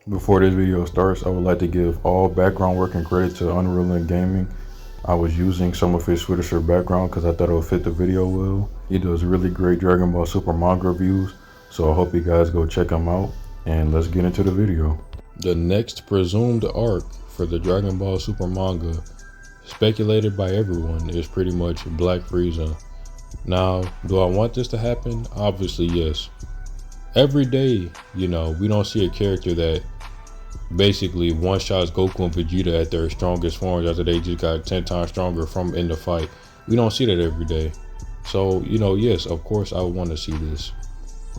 Before this video starts, I would like to give all background work and credit to Unreal Engine Gaming. I was using some of his Swedish background because I thought it would fit the video well. He does really great Dragon Ball Super manga reviews, so I hope you guys go check him out, and let's get into the video. The next presumed arc for the Dragon Ball Super manga, speculated by everyone, is pretty much Black Frieza. Now, do I want this to happen? Obviously, yes. Every day, we don't see a character that basically one-shots Goku and Vegeta at their strongest forms after they just got 10 times stronger from in the fight. We don't see that every day. So, yes, of course I would want to see this.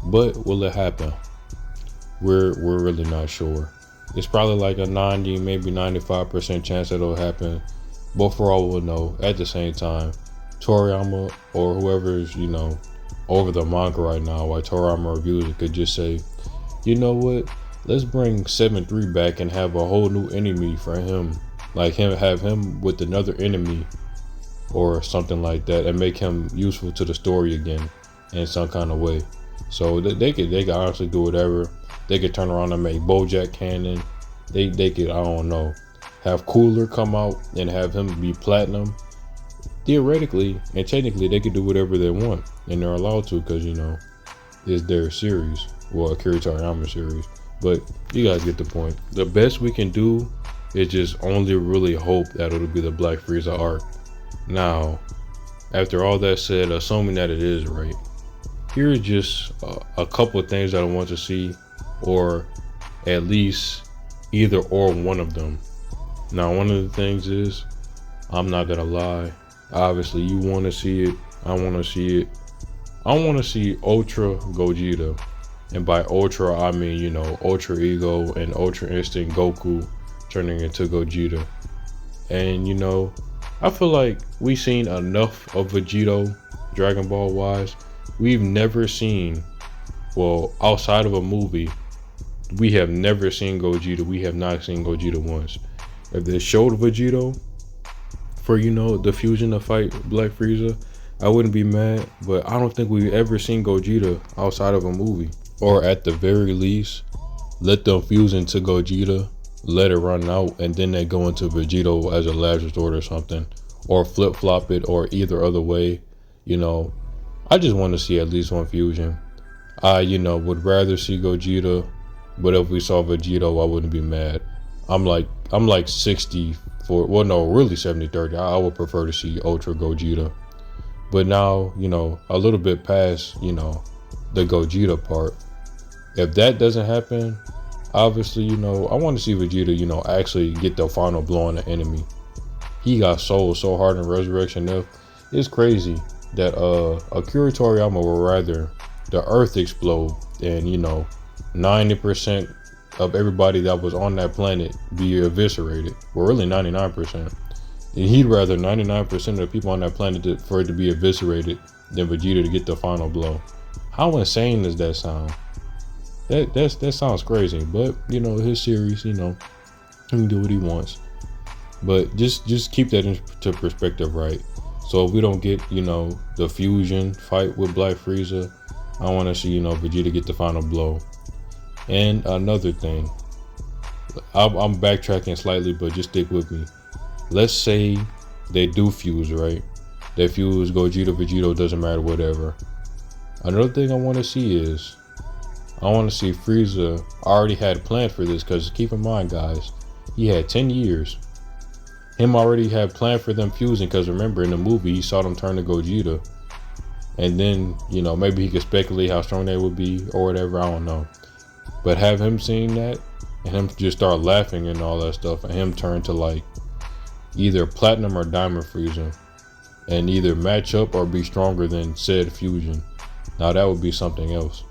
But will it happen? We're really not sure. It's probably like a 90, maybe 95% chance that it'll happen. But for all we'll know, at the same time, Toriyama or whoever's, over the manga right now, while Toriyama reviews it, could just say, you know what? Let's bring 7-3 back and have a whole new enemy for him. Have him with another enemy or something like that, and make him useful to the story again in some kind of way. So they could honestly do whatever. They could turn around and make BoJack canon. They could, I don't know, have Cooler come out and have him be platinum. Theoretically and technically, they could do whatever they want, and they're allowed to, because it's their series, well, Akira Toriyama series. But you guys get the point. The best we can do is just only really hope that it'll be the Black Frieza arc. Now, after all that said, assuming that it is right, here's just a couple of things that I want to see, or at least either or one of them. Now, one of the things is, I'm not gonna lie, obviously you want to see it, I want to see it. I want to see Ultra Gogeta. And by Ultra, I mean, Ultra Ego and Ultra Instinct Goku turning into Gogeta. And, I feel like we've seen enough of Vegito, Dragon Ball wise. We've never seen, well, outside of a movie, we have never seen Gogeta. We have not seen Gogeta once. If they showed Vegito for, the fusion to fight Black Frieza, I wouldn't be mad. But I don't think we've ever seen Gogeta outside of a movie. Or at the very least, let them fuse into Gogeta, let it run out, and then they go into Vegito as a last resort or something. Or flip-flop it, or either other way. I just want to see at least one fusion. I, would rather see Gogeta, but if we saw Vegito, I wouldn't be mad. I'm like 60 for, well, no, really 70-30. I would prefer to see Ultra Gogeta. But now, a little bit past, the Gogeta part. If that doesn't happen, obviously, I want to see Vegeta, actually get the final blow on the enemy. He got sold so hard in Resurrection F. It's crazy that Akira Toriyama would rather the Earth explode and 90% of everybody that was on that planet be eviscerated. Well, really 99%. And he'd rather 99% of the people on that planet for it to be eviscerated than Vegeta to get the final blow. How insane does that sound? That sounds crazy, but his series, he can do what he wants. But just keep that into perspective, right? So if we don't get the fusion fight with Black Frieza, I want to see Vegeta get the final blow. And another thing, I'm backtracking slightly, but just stick with me. Let's say they do fuse, right? They fuse Gogeta, Vegito, doesn't matter, whatever. Another thing I want to see is, I want to see Frieza already had planned for this, because keep in mind, guys, he had 10 years. Him already had planned for them fusing, because remember in the movie, he saw them turn to Gogeta. And then, maybe he could speculate how strong they would be or whatever, I don't know. But have him seeing that, and him just start laughing and all that stuff, and him turn to like either Platinum or Diamond Frieza, and either match up or be stronger than said fusion. Now that would be something else.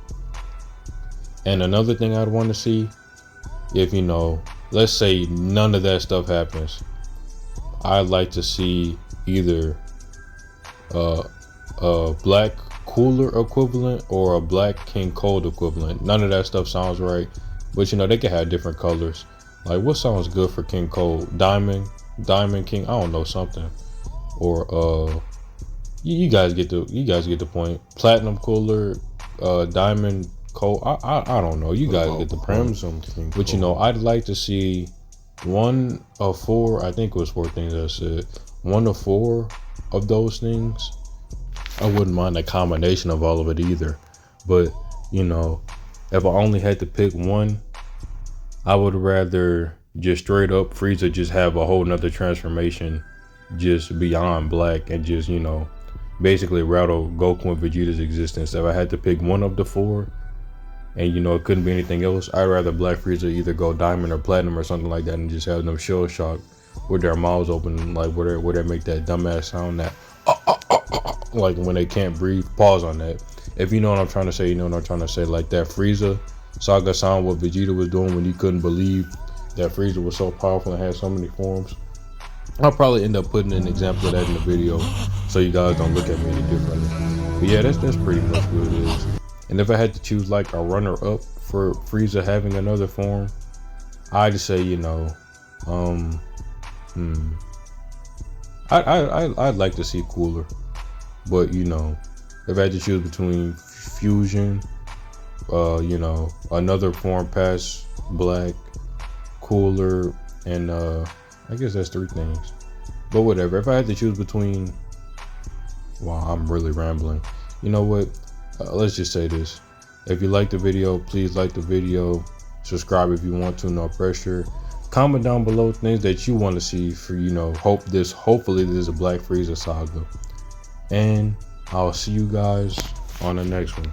And another thing I'd want to see, if let's say none of that stuff happens, I'd like to see either a Black Cooler equivalent or a Black King Cold equivalent. None of that stuff sounds right, but they could have different colors. Like, what sounds good for King Cold? Diamond King, I don't know, something. Or you guys get the point. Platinum Cooler, Diamond cold. I don't know. You gotta get the premise. But you know, I'd like to see one of four. I think it was four things I said. One of four of those things. I wouldn't mind a combination of all of it either. But you know, if I only had to pick one, I would rather just straight up Frieza just have a whole nother transformation just beyond black and just, you know, basically rattle Goku and Vegeta's existence. If I had to pick one of the four and, you know, it couldn't be anything else, I'd rather Black Frieza either go diamond or platinum or something like that and just have them shell shock with their mouths open, like where they make that dumbass sound that like when they can't breathe. Pause on that. If you know what I'm trying to say, you know what I'm trying to say. Like that Frieza saga sound what Vegeta was doing when he couldn't believe that Frieza was so powerful and had so many forms. I'll probably end up putting an example of that in the video so you guys don't look at me any differently. But yeah, that's pretty much what it is. And if I had to choose like a runner up for Frieza having another form, I'd say, you know, I'd like to see Cooler. But you know, if I had to choose between Fusion, you know, another form past Black, Cooler, and I guess that's three things. But whatever. If I had to choose between, wow, I'm really rambling. You know what? Let's just say this. If you like the video, please like the video. Subscribe if you want to, no pressure. Comment down below things that you want to see for, you know, hopefully this is a Black Frieza saga. And I'll see you guys on the next one.